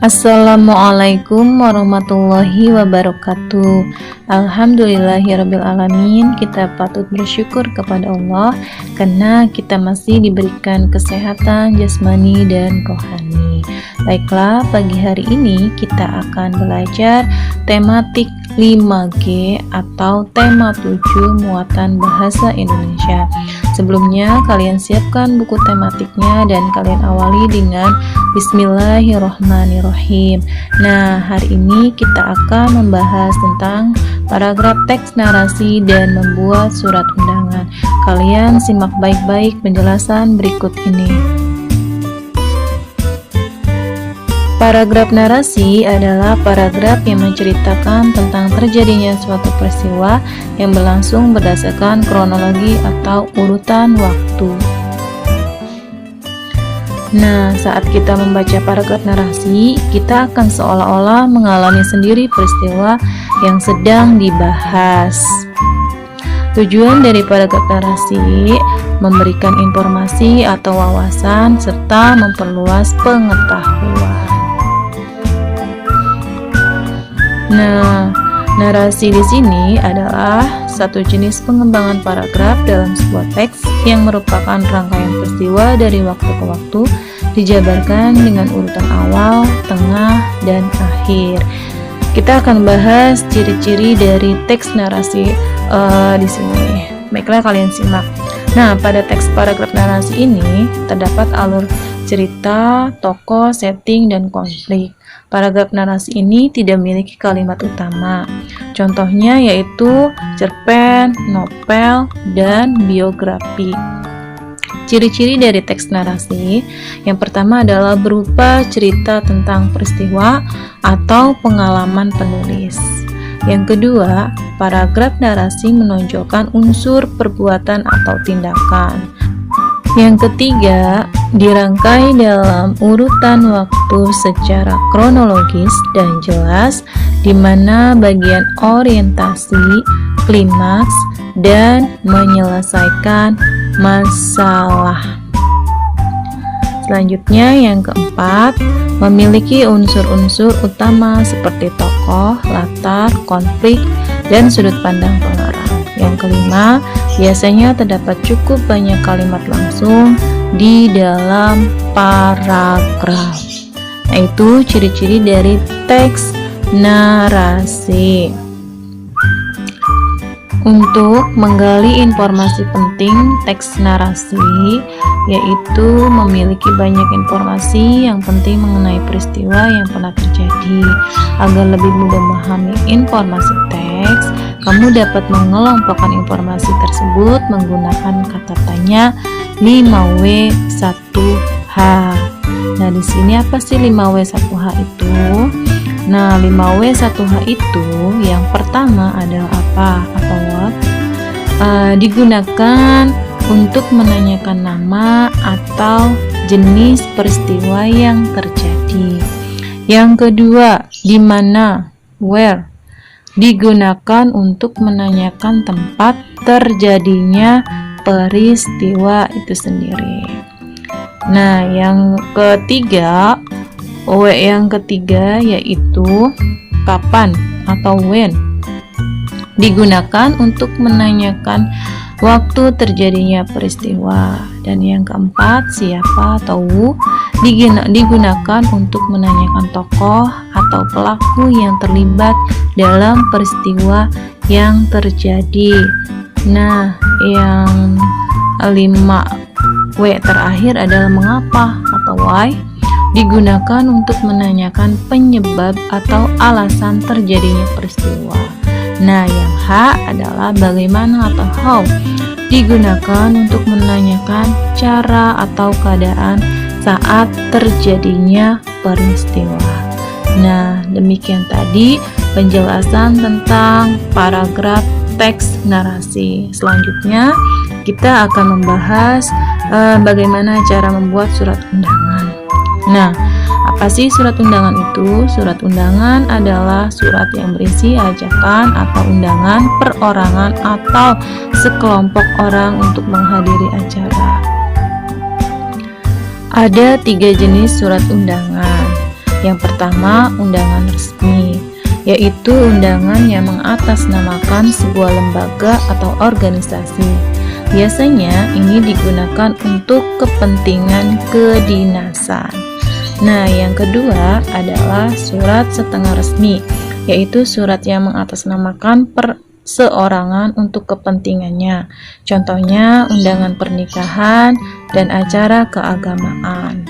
Assalamualaikum warahmatullahi wabarakatuh. Alhamdulillahirabbil alamin. Kita patut bersyukur kepada Allah karena kita masih diberikan kesehatan jasmani dan rohani. Baiklah, pagi hari ini kita akan belajar tematik 5G atau tema 7 muatan bahasa Indonesia. Sebelumnya kalian siapkan buku tematiknya dan kalian awali dengan Bismillahirrohmanirrohim. Nah, hari ini kita akan membahas tentang paragraf teks narasi dan membuat surat undangan. Kalian simak baik-baik penjelasan berikut ini. Paragraf narasi adalah paragraf yang menceritakan tentang terjadinya suatu peristiwa yang berlangsung berdasarkan kronologi atau urutan waktu. Nah, saat kita membaca paragraf narasi, kita akan seolah-olah mengalami sendiri peristiwa yang sedang dibahas. Tujuan dari paragraf narasi memberikan informasi atau wawasan serta memperluas pengetahuan. Nah, narasi di sini adalah satu jenis pengembangan paragraf dalam sebuah teks yang merupakan rangkaian peristiwa dari waktu ke waktu, dijabarkan dengan urutan awal, tengah, dan akhir. Kita akan bahas ciri-ciri dari teks narasi di sini. Baiklah, kalian simak. Nah, pada teks paragraf narasi ini terdapat alur cerita, tokoh, setting, dan konflik. Paragraf narasi ini tidak memiliki kalimat utama. Contohnya yaitu cerpen, novel, dan biografi. Ciri-ciri dari teks narasi yang pertama adalah berupa cerita tentang peristiwa atau pengalaman penulis. Yang kedua, paragraf narasi menonjolkan unsur perbuatan atau tindakan. Yang ketiga, dirangkai dalam urutan waktu secara kronologis dan jelas, di mana bagian orientasi, klimaks, dan menyelesaikan masalah. Selanjutnya, yang keempat, memiliki unsur-unsur utama seperti tokoh, latar, konflik, dan sudut pandang pengarang. Yang kelima, biasanya terdapat cukup banyak kalimat langsung di dalam paragraf. Nah, itu ciri-ciri dari teks narasi. Untuk menggali informasi penting teks narasi, yaitu memiliki banyak informasi yang penting mengenai peristiwa yang pernah terjadi. Agar lebih mudah memahami informasi teks, kamu dapat mengelompokkan informasi tersebut menggunakan kata tanya 5W1H. Nah, di sini apa sih 5W1H itu? Nah, 5W1H itu yang pertama adalah apa atau what? Digunakan untuk menanyakan nama atau jenis peristiwa yang terjadi. Yang kedua, di mana, where, digunakan untuk menanyakan tempat terjadinya peristiwa itu sendiri. Nah, yang ketiga, yaitu kapan atau when, digunakan untuk menanyakan waktu terjadinya peristiwa. Dan yang keempat, siapa atau who, digunakan untuk menanyakan tokoh atau pelaku yang terlibat dalam peristiwa yang terjadi. Nah, yang 5W terakhir adalah mengapa atau why, digunakan untuk menanyakan penyebab atau alasan terjadinya peristiwa. Nah, yang H adalah bagaimana atau how, digunakan untuk menanyakan cara atau keadaan saat terjadinya peristiwa. Nah, demikian tadi penjelasan tentang paragraf teks narasi. Selanjutnya, kita akan membahas bagaimana cara membuat surat undangan. Nah, apa sih surat undangan itu? Surat undangan adalah surat yang berisi ajakan atau undangan perorangan atau sekelompok orang untuk menghadiri acara. Ada 3 jenis surat undangan. Yang pertama, undangan resmi, yaitu undangan yang mengatasnamakan sebuah lembaga atau organisasi. Biasanya ini digunakan untuk kepentingan kedinasan. Nah, yang kedua adalah surat setengah resmi, yaitu surat yang mengatasnamakan perseorangan untuk kepentingannya. Contohnya undangan pernikahan dan acara keagamaan.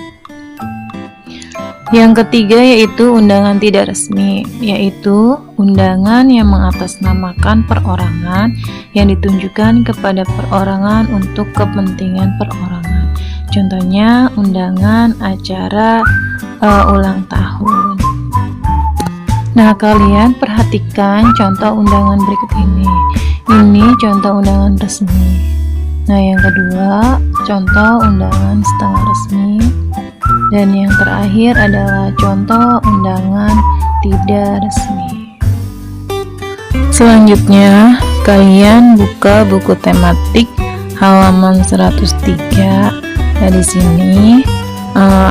Yang ketiga yaitu undangan tidak resmi, yaitu undangan yang mengatasnamakan perorangan yang ditunjukkan kepada perorangan untuk kepentingan perorangan. Contohnya undangan acara ulang tahun. Nah, kalian perhatikan contoh undangan berikut ini. Ini contoh undangan resmi. Nah, yang kedua contoh undangan setengah resmi. Dan yang terakhir adalah contoh undangan tidak resmi. Selanjutnya, kalian buka buku tematik halaman 103. Nah, di sini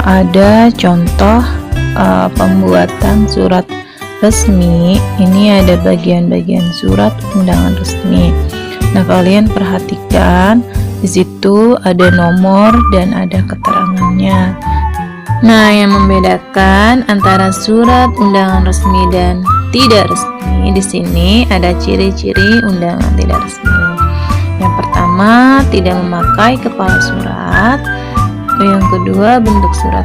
ada contoh pembuatan surat resmi. Ini ada bagian-bagian surat undangan resmi. Nah, kalian perhatikan di situ ada nomor dan ada keterangannya. Nah, yang membedakan antara surat undangan resmi dan tidak resmi, di sini ada ciri-ciri undangan tidak resmi. Yang pertama, tidak memakai kepala surat. Yang kedua, bentuk surat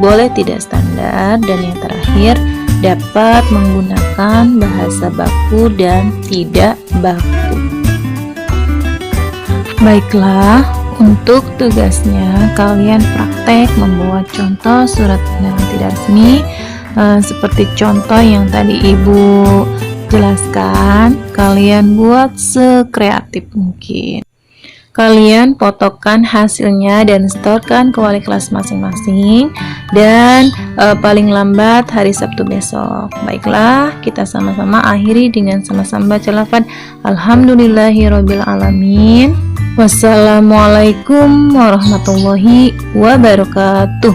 boleh tidak standar. Dan yang terakhir, dapat menggunakan bahasa baku dan tidak baku. Baiklah, untuk tugasnya kalian praktek membuat contoh surat undangan tidak resmi seperti contoh yang tadi Ibu jelaskan. Kalian buat sekreatif mungkin. Kalian fotokan hasilnya dan setorkan ke wali kelas masing-masing, dan paling lambat hari Sabtu besok. Baiklah, kita sama-sama akhiri dengan sama-sama baca lafaz Alhamdulillahirabbil alamin. Wassalamualaikum warahmatullahi wabarakatuh.